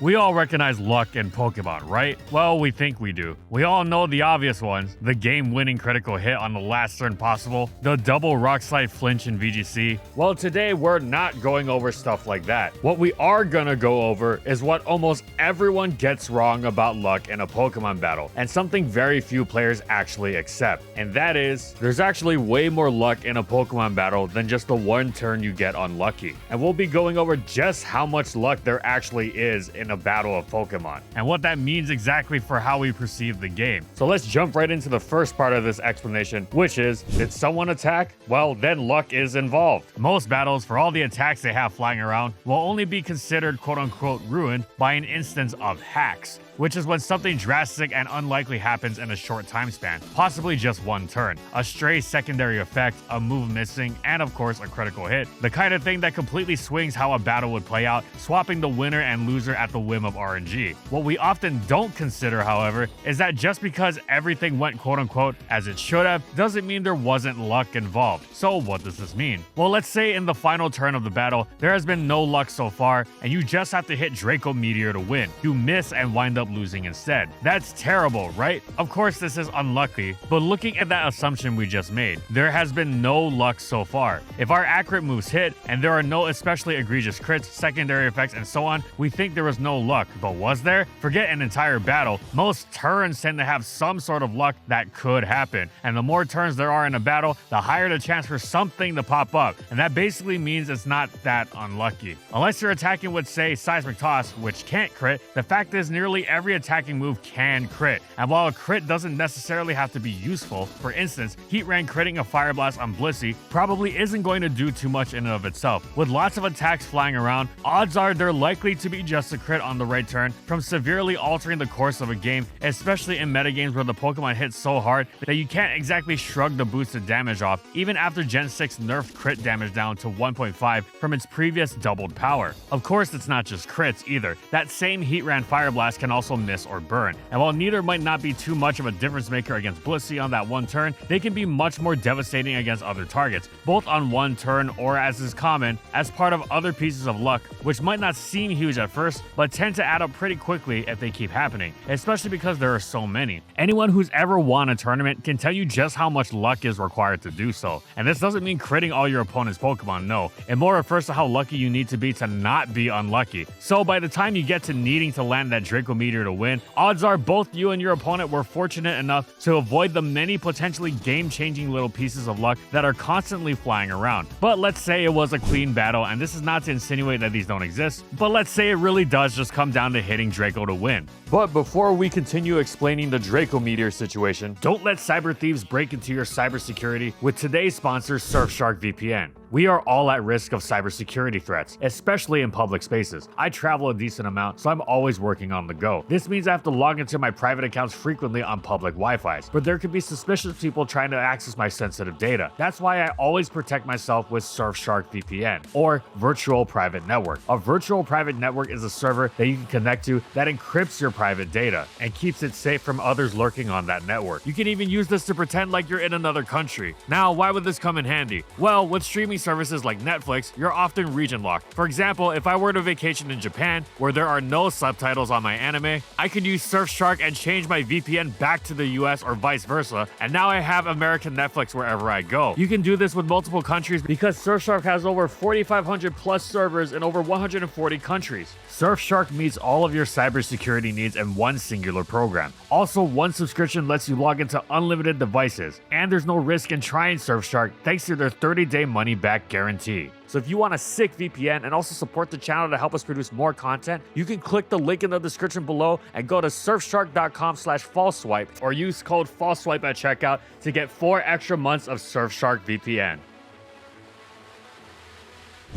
We all recognize luck in Pokemon, right? Well, we think we do. We all know the obvious ones: the game-winning critical hit on the last turn possible, the double rock slide flinch in VGC. Well, today we're not going over stuff like that. What we are gonna go over is what almost everyone gets wrong about luck in a Pokemon battle, and something very few players actually accept. And that is, there's actually way more luck in a Pokemon battle than just the one turn you get unlucky. And we'll be going over just how much luck there actually is in a battle of Pokemon, and what that means exactly for how we perceive the game. So let's jump right into the first part of this explanation, which is, did someone attack? Well, then luck is involved. Most battles, for all the attacks they have flying around, will only be considered quote-unquote ruined by an instance of hacks, which is when something drastic and unlikely happens in a short time span, possibly just one turn, a stray secondary effect, a move missing, and of course a critical hit. The kind of thing that completely swings how a battle would play out, swapping the winner and loser at the whim of RNG. What we often don't consider, however, is that just because everything went quote-unquote as it should have, doesn't mean there wasn't luck involved. So what does this mean? Well, let's say in the final turn of the battle, there has been no luck so far, and you just have to hit Draco Meteor to win. You miss and wind up losing instead. That's terrible, right? Of course this is unlucky, but looking at that assumption we just made, there has been no luck so far. If our accurate moves hit, and there are no especially egregious crits, secondary effects, and so on, we think there was no luck. But was there? Forget an entire battle. Most turns tend to have some sort of luck that could happen, and the more turns there are in a battle, the higher the chance for something to pop up, and that basically means it's not that unlucky. Unless you're attacking with, say, Seismic Toss, which can't crit, the fact is nearly every attacking move can crit, and while a crit doesn't necessarily have to be useful, for instance, Heatran critting a Fire Blast on Blissey probably isn't going to do too much in and of itself. With lots of attacks flying around, odds are they're likely to be just a crit on the right turn from severely altering the course of a game, especially in metagames where the Pokemon hit so hard that you can't exactly shrug the boosted damage off, even after Gen 6 nerfed crit damage down to 1.5 from its previous doubled power. Of course, it's not just crits either. That same Heatran Fire Blast can also miss or burn, and while neither might not be too much of a difference maker against Blissey on that one turn, they can be much more devastating against other targets, both on one turn or, as is common, as part of other pieces of luck, which might not seem huge at first, but tend to add up pretty quickly if they keep happening, especially because there are so many. Anyone who's ever won a tournament can tell you just how much luck is required to do so, and this doesn't mean critting all your opponent's Pokemon, no. It more refers to how lucky you need to be not be unlucky. So by the time you get to needing to land that Draco Meteor to win, odds are both you and your opponent were fortunate enough to avoid the many potentially game-changing little pieces of luck that are constantly flying around. But let's say it was a clean battle, and this is not to insinuate that these don't exist, but let's say it really does just come down to hitting Draco to win. But before we continue explaining the Draco Meteor situation, don't let cyber thieves break into your cybersecurity with today's sponsor, Surfshark VPN. We are all at risk of cybersecurity threats, especially in public spaces. I travel a decent amount, so I'm always working on the go. This means I have to log into my private accounts frequently on public Wi-Fis, but there could be suspicious people trying to access my sensitive data. That's why I always protect myself with Surfshark VPN, or Virtual Private Network. A virtual private network is a server that you can connect to that encrypts your private data and keeps it safe from others lurking on that network. You can even use this to pretend like you're in another country. Now, why would this come in handy? Well, with streaming services like Netflix, you're often region locked. For example, if I were to vacation in Japan, where there are no subtitles on my anime, I could use Surfshark and change my VPN back to the US or vice versa, and now I have American Netflix wherever I go. You can do this with multiple countries because Surfshark has over 4,500 plus servers in over 140 countries. Surfshark meets all of your cybersecurity needs in one singular program. Also, one subscription lets you log into unlimited devices, and there's no risk in trying Surfshark thanks to their 30-day money-back guarantee. So if you want a sick VPN and also support the channel to help us produce more content, you can click the link in the description below and go to surfshark.com/fallswipe or use code fallswipe at checkout to get 4 extra months of Surfshark VPN.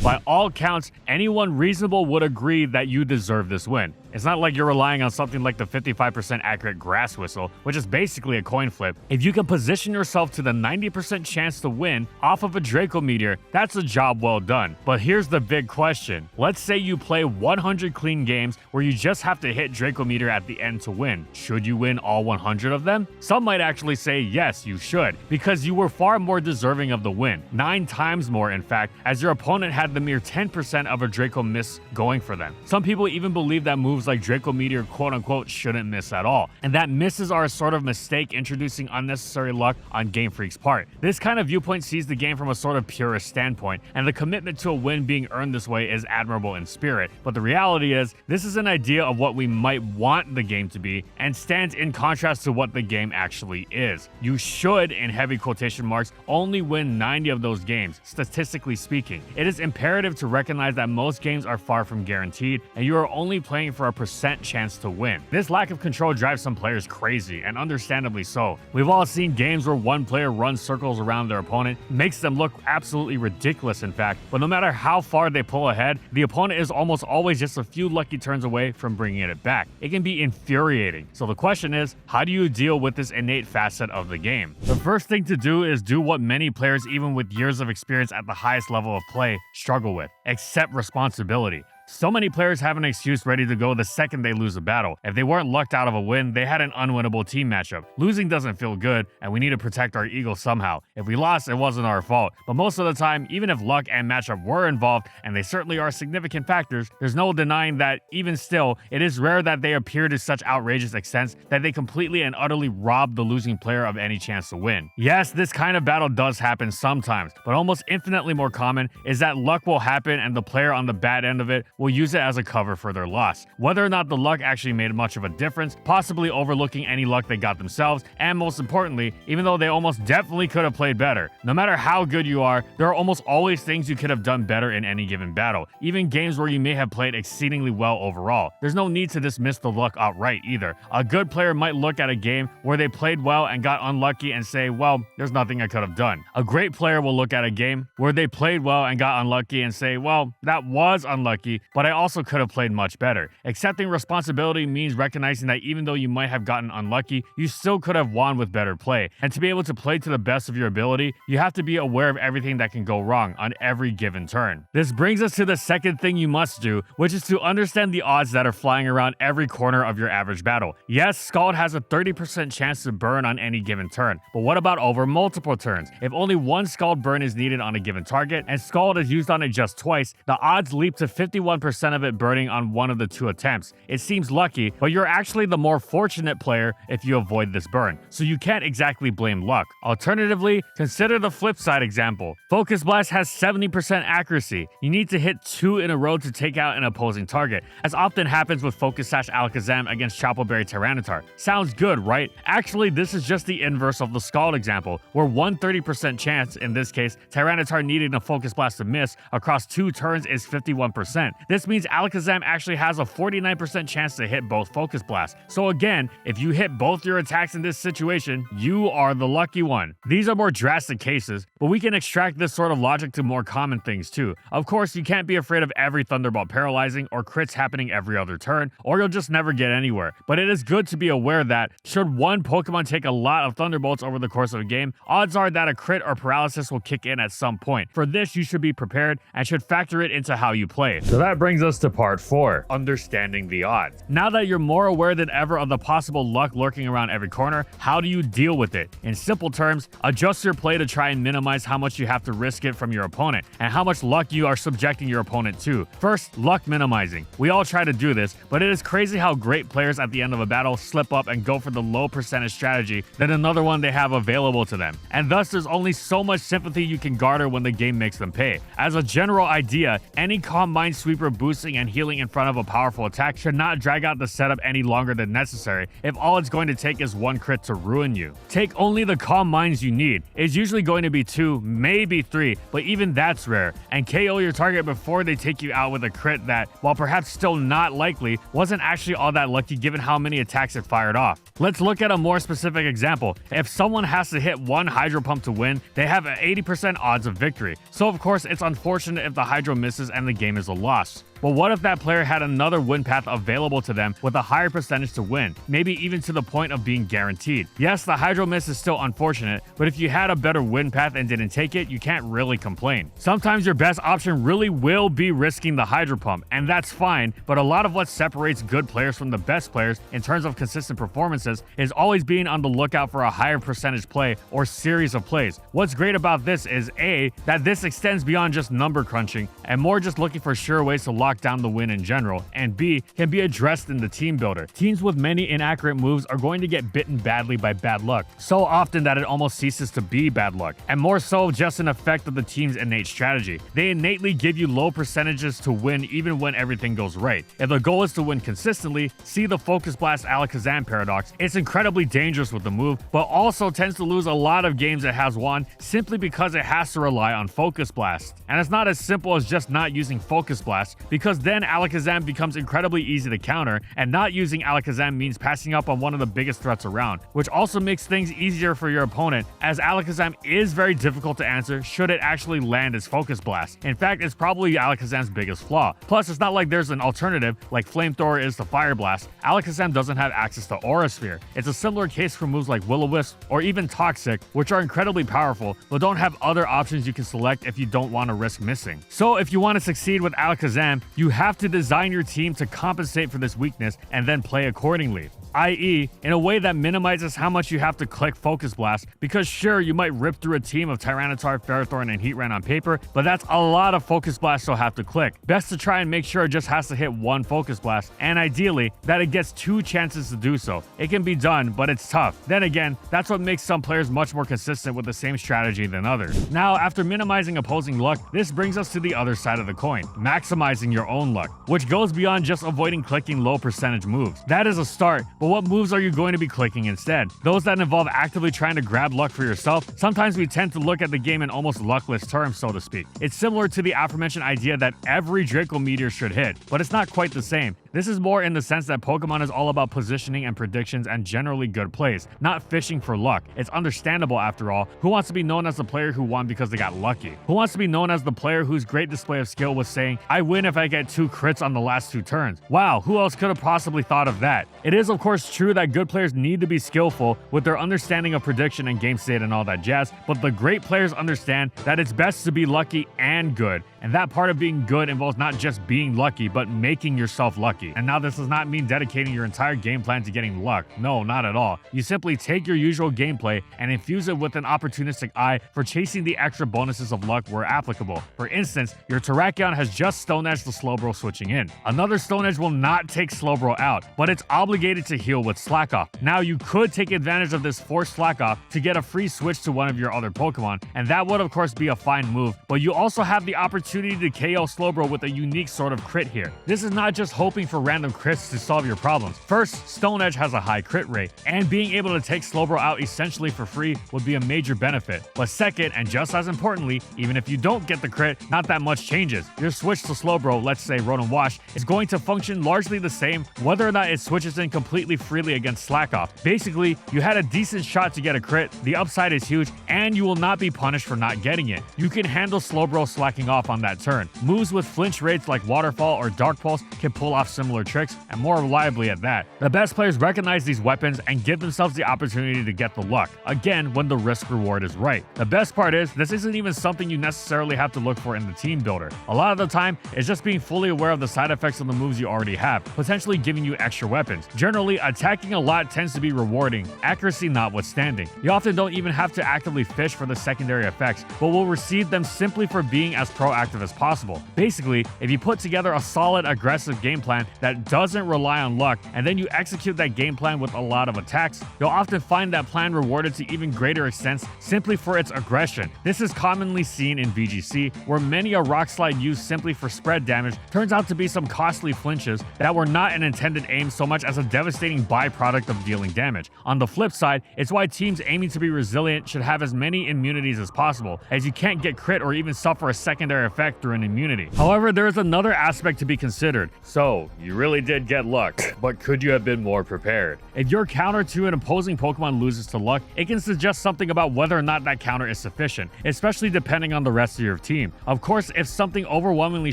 By all counts, anyone reasonable would agree that you deserve this win. It's not like you're relying on something like the 55% accurate grass whistle, which is basically a coin flip. If you can position yourself to the 90% chance to win off of a Draco Meteor, that's a job well done. But here's the big question. Let's say you play 100 clean games where you just have to hit Draco Meteor at the end to win. Should you win all 100 of them? Some might actually say yes, you should, because you were far more deserving of the win. 9 times more, in fact, as your opponent had had the mere 10% of a Draco miss going for them. Some people even believe that moves like Draco Meteor quote-unquote shouldn't miss at all, and that misses are a sort of mistake, introducing unnecessary luck on Game Freak's part. This kind of viewpoint sees the game from a sort of purist standpoint, and the commitment to a win being earned this way is admirable in spirit, but the reality is, this is an idea of what we might want the game to be, and stands in contrast to what the game actually is. You should, in heavy quotation marks, only win 90 of those games, statistically speaking. It is imperative to recognize that most games are far from guaranteed, and you are only playing for a % chance to win. This lack of control drives some players crazy, and understandably so. We've all seen games where one player runs circles around their opponent, makes them look absolutely ridiculous in fact, but no matter how far they pull ahead, the opponent is almost always just a few lucky turns away from bringing it back. It can be infuriating. So the question is, how do you deal with this innate facet of the game? The first thing to do is do what many players, even with years of experience at the highest level of play, struggle with: accept responsibility. So many players have an excuse ready to go the second they lose a battle. If they weren't lucked out of a win, they had an unwinnable team matchup. Losing doesn't feel good, and we need to protect our ego somehow. If we lost, it wasn't our fault. But most of the time, even if luck and matchup were involved, and they certainly are significant factors, there's no denying that even still, it is rare that they appear to such outrageous extents that they completely and utterly rob the losing player of any chance to win. Yes, this kind of battle does happen sometimes, but almost infinitely more common is that luck will happen and the player on the bad end of it will use it as a cover for their loss. Whether or not the luck actually made much of a difference, possibly overlooking any luck they got themselves, and most importantly, even though they almost definitely could have played better. No matter how good you are, there are almost always things you could have done better in any given battle, even games where you may have played exceedingly well overall. There's no need to dismiss the luck outright either. A good player might look at a game where they played well and got unlucky and say, well, there's nothing I could have done. A great player will look at a game where they played well and got unlucky and say, well, that was unlucky, but I also could have played much better. Accepting responsibility means recognizing that even though you might have gotten unlucky, you still could have won with better play. And to be able to play to the best of your ability, you have to be aware of everything that can go wrong on every given turn. This brings us to the second thing you must do, which is to understand the odds that are flying around every corner of your average battle. Yes, Scald has a 30% chance to burn on any given turn, but what about over multiple turns? If only one Scald burn is needed on a given target, and Scald is used on it just twice, the odds leap to 51% of it burning on one of the two attempts. It seems lucky, but you're actually the more fortunate player if you avoid this burn, so you can't exactly blame luck. Alternatively, consider the flip side example. Focus Blast has 70% accuracy. You need to hit 2 in a row to take out an opposing target, as often happens with Focus Sash Alakazam against Choppleberry Tyranitar. Sounds good, right? Actually, this is just the inverse of the Scald example, where 130% chance, in this case, Tyranitar needing a Focus Blast to miss across 2 turns is 51%. This means Alakazam actually has a 49% chance to hit both Focus Blasts. So again, if you hit both your attacks in this situation, you are the lucky one. These are more drastic cases, but we can extract this sort of logic to more common things too. Of course, you can't be afraid of every Thunderbolt paralyzing or crits happening every other turn, or you'll just never get anywhere. But it is good to be aware that, should one Pokemon take a lot of Thunderbolts over the course of a game, odds are that a crit or paralysis will kick in at some point. For this, you should be prepared and should factor it into how you play. So that brings us to part 4, understanding the odds. Now that you're more aware than ever of the possible luck lurking around every corner, how do you deal with it? In simple terms, adjust your play to try and minimize how much you have to risk it from your opponent, and how much luck you are subjecting your opponent to. First, luck minimizing. We all try to do this, but it is crazy how great players at the end of a battle slip up and go for the low percentage strategy than another one they have available to them. And thus, there's only so much sympathy you can garner when the game makes them pay. As a general idea, any Calm Mind Sweeper boosting and healing in front of a powerful attack should not drag out the setup any longer than necessary if all it's going to take is one crit to ruin you. Take only the Calm Minds you need. It's usually going to be 2, maybe 3, but even that's rare, and KO your target before they take you out with a crit that, while perhaps still not likely, wasn't actually all that lucky given how many attacks it fired off. Let's look at a more specific example. If someone has to hit one Hydro Pump to win, they have an 80% odds of victory. So of course, it's unfortunate if the Hydro misses and the game is a loss. But what if that player had another win path available to them with a higher percentage to win, maybe even to the point of being guaranteed? Yes, the hydro miss is still unfortunate, but if you had a better win path and didn't take it, you can't really complain. Sometimes your best option really will be risking the hydro pump, and that's fine, but a lot of what separates good players from the best players in terms of consistent performances is always being on the lookout for a higher percentage play or series of plays. What's great about this is A, that this extends beyond just number crunching and more just looking for sure ways to lock down the win in general, and B, can be addressed in the team builder. Teams with many inaccurate moves are going to get bitten badly by bad luck, so often that it almost ceases to be bad luck, and more so just an effect of the team's innate strategy. They innately give you low percentages to win even when everything goes right. If the goal is to win consistently, see the Focus Blast Alakazam paradox. It's incredibly dangerous with the move, but also tends to lose a lot of games it has won simply because it has to rely on Focus Blast. And it's not as simple as just not using Focus Blast, because then Alakazam becomes incredibly easy to counter, and not using Alakazam means passing up on one of the biggest threats around, which also makes things easier for your opponent, as Alakazam is very difficult to answer should it actually land its Focus Blast. In fact, it's probably Alakazam's biggest flaw. Plus, it's not like there's an alternative like Flamethrower is to Fire Blast. Alakazam doesn't have access to Aura Sphere. It's a similar case for moves like Will-O-Wisp or even Toxic, which are incredibly powerful, but don't have other options you can select if you don't want to risk missing. So if you want to succeed with Alakazam, you have to design your team to compensate for this weakness and then play accordingly, i.e., in a way that minimizes how much you have to click Focus Blast, because sure, you might rip through a team of Tyranitar, Ferrothorn, and Heatran on paper, but that's a lot of Focus Blasts you'll have to click. Best to try and make sure it just has to hit one Focus Blast, and ideally, that it gets 2 chances to do so. It can be done, but it's tough. Then again, that's what makes some players much more consistent with the same strategy than others. Now, after minimizing opposing luck, this brings us to the other side of the coin, maximizing your own luck, which goes beyond just avoiding clicking low percentage moves. That is a start, but what moves are you going to be clicking instead? Those that involve actively trying to grab luck for yourself. Sometimes we tend to look at the game in almost luckless terms, so to speak. It's similar to the aforementioned idea that every Draco Meteor should hit, but it's not quite the same. This is more in the sense that Pokemon is all about positioning and predictions and generally good plays, not fishing for luck. It's understandable after all. Who wants to be known as the player who won because they got lucky? Who wants to be known as the player whose great display of skill was saying, I win if I get 2 crits on the last 2 turns? Wow, who else could have possibly thought of that? It is of course true that good players need to be skillful with their understanding of prediction and game state and all that jazz, but the great players understand that it's best to be lucky and good. And that part of being good involves not just being lucky, but making yourself lucky. And now this does not mean dedicating your entire game plan to getting luck. No, not at all. You simply take your usual gameplay and infuse it with an opportunistic eye for chasing the extra bonuses of luck where applicable. For instance, your Terrakion has just Stone Edge the Slowbro switching in. Another Stone Edge will not take Slowbro out, but it's obligated to heal with Slack Off. Now you could take advantage of this forced Slack Off to get a free switch to one of your other Pokemon, and that would of course be a fine move, but you also have the opportunity to KO Slowbro with a unique sort of crit here. This is not just hoping for random crits to solve your problems. First, Stone Edge has a high crit rate, and being able to take Slowbro out essentially for free would be a major benefit. But second, and just as importantly, even if you don't get the crit, not that much changes. Your switch to Slowbro, let's say Rotom Wash, is going to function largely the same whether or not it switches in completely freely against Slack Off. Basically, you had a decent shot to get a crit, the upside is huge, and you will not be punished for not getting it. You can handle Slowbro slacking off on that turn. Moves with flinch rates like Waterfall or Dark Pulse can pull off similar tricks, and more reliably at that. The best players recognize these weapons and give themselves the opportunity to get the luck, again when the risk reward is right. The best part is, this isn't even something you necessarily have to look for in the team builder. A lot of the time, it's just being fully aware of the side effects of the moves you already have, potentially giving you extra weapons. Generally, attacking a lot tends to be rewarding, accuracy notwithstanding. You often don't even have to actively fish for the secondary effects, but will receive them simply for being as proactive as possible. Basically, if you put together a solid, aggressive game plan that doesn't rely on luck, and then you execute that game plan with a lot of attacks, you'll often find that plan rewarded to even greater extents simply for its aggression. This is commonly seen in VGC, where many a Rock Slide used simply for spread damage turns out to be some costly flinches that were not an intended aim so much as a devastating byproduct of dealing damage. On the flip side, it's why teams aiming to be resilient should have as many immunities as possible, as you can't get crit or even suffer a secondary effect effect through an immunity. However, there is another aspect to be considered. So, you really did get luck, but could you have been more prepared? If your counter to an opposing Pokemon loses to luck, it can suggest something about whether or not that counter is sufficient, especially depending on the rest of your team. Of course, if something overwhelmingly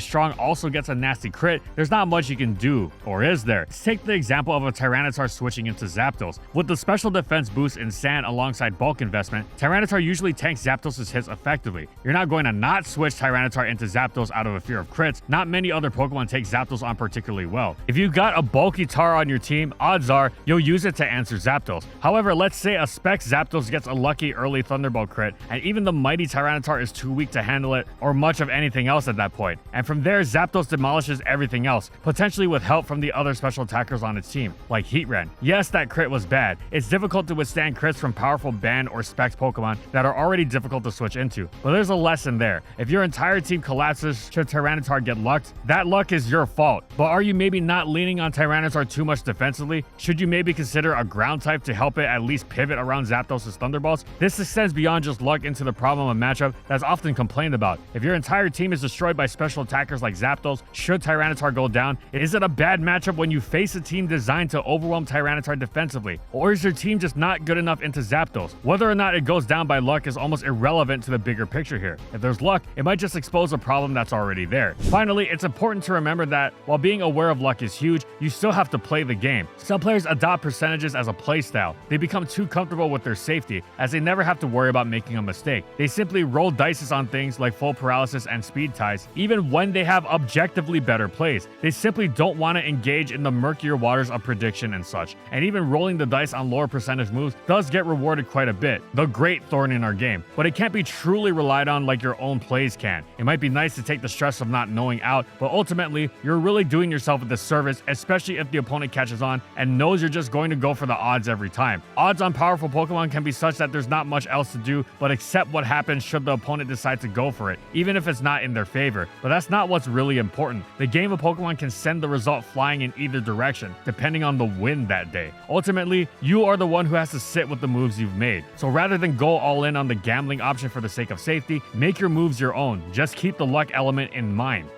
strong also gets a nasty crit, there's not much you can do, or is there? Let's take the example of a Tyranitar switching into Zapdos. With the special defense boost in Sand alongside bulk investment, Tyranitar usually tanks Zapdos' hits effectively. You're not going to not switch Tyranitar into Zapdos out of a fear of crits. Not many other Pokemon take Zapdos on particularly well. If you got a bulky Tara on your team, odds are you'll use it to answer Zapdos. However, let's say a Spec Zapdos gets a lucky early Thunderbolt crit, and even the mighty Tyranitar is too weak to handle it or much of anything else at that point. And from there, Zapdos demolishes everything else, potentially with help from the other special attackers on its team, like Heatran. Yes, that crit was bad. It's difficult to withstand crits from powerful banned or Spec Pokemon that are already difficult to switch into, but there's a lesson there. If your entire team collapses should Tyranitar get lucked, that luck is your fault. But are you maybe not leaning on Tyranitar too much defensively? Should you maybe consider a ground type to help it at least pivot around Zapdos' Thunderbolts? This extends beyond just luck into the problem of matchup that's often complained about. If your entire team is destroyed by special attackers like Zapdos, should Tyranitar go down, is it a bad matchup when you face a team designed to overwhelm Tyranitar defensively? Or is your team just not good enough into Zapdos? Whether or not it goes down by luck is almost irrelevant to the bigger picture here. If there's luck, it might just expose a problem that's already there. Finally, it's important to remember that while being aware of luck is huge, you still have to play the game. Some players adopt percentages as a playstyle. They become too comfortable with their safety, as they never have to worry about making a mistake. They simply roll dice on things like full paralysis and speed ties, even when they have objectively better plays. They simply don't want to engage in the murkier waters of prediction and such. And even rolling the dice on lower percentage moves does get rewarded quite a bit, the great thorn in our game. But it can't be truly relied on like your own plays can. It might be nice to take the stress of not knowing out, but ultimately, you're really doing yourself a disservice, especially if the opponent catches on and knows you're just going to go for the odds every time. Odds on powerful Pokemon can be such that there's not much else to do but accept what happens should the opponent decide to go for it, even if it's not in their favor. But that's not what's really important. The game of Pokemon can send the result flying in either direction, depending on the wind that day. Ultimately, you are the one who has to sit with the moves you've made. So rather than go all in on the gambling option for the sake of safety, make your moves your own. Just keep the luck element in mind.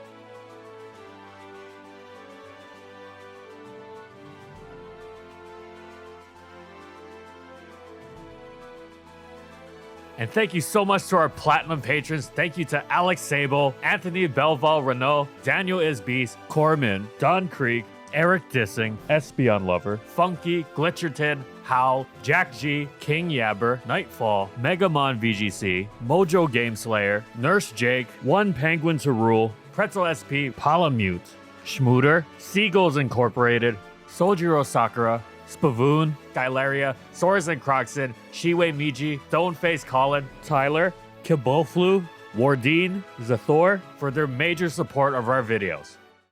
And thank you so much to our Platinum patrons. Thank you to Alex Sable, Anthony Belval Renault, Daniel Isbeast, Corman, Don Creek, Eric Dissing, Espion Lover, Funky, Glitcherton, How, Jack G, King Yabber, Nightfall, Megamon VGC, Mojo Game Slayer, Nurse Jake, One Penguin to Rule, Pretzel SP, Palamute, Schmooter, Seagulls Incorporated, Soljiro Sakura, Spavoon, Skylaria, Soras and Croxon, Shiwei Miji, Stoneface Colin, Tyler, Kiboflu, Wardine, Zathor for their major support of our videos.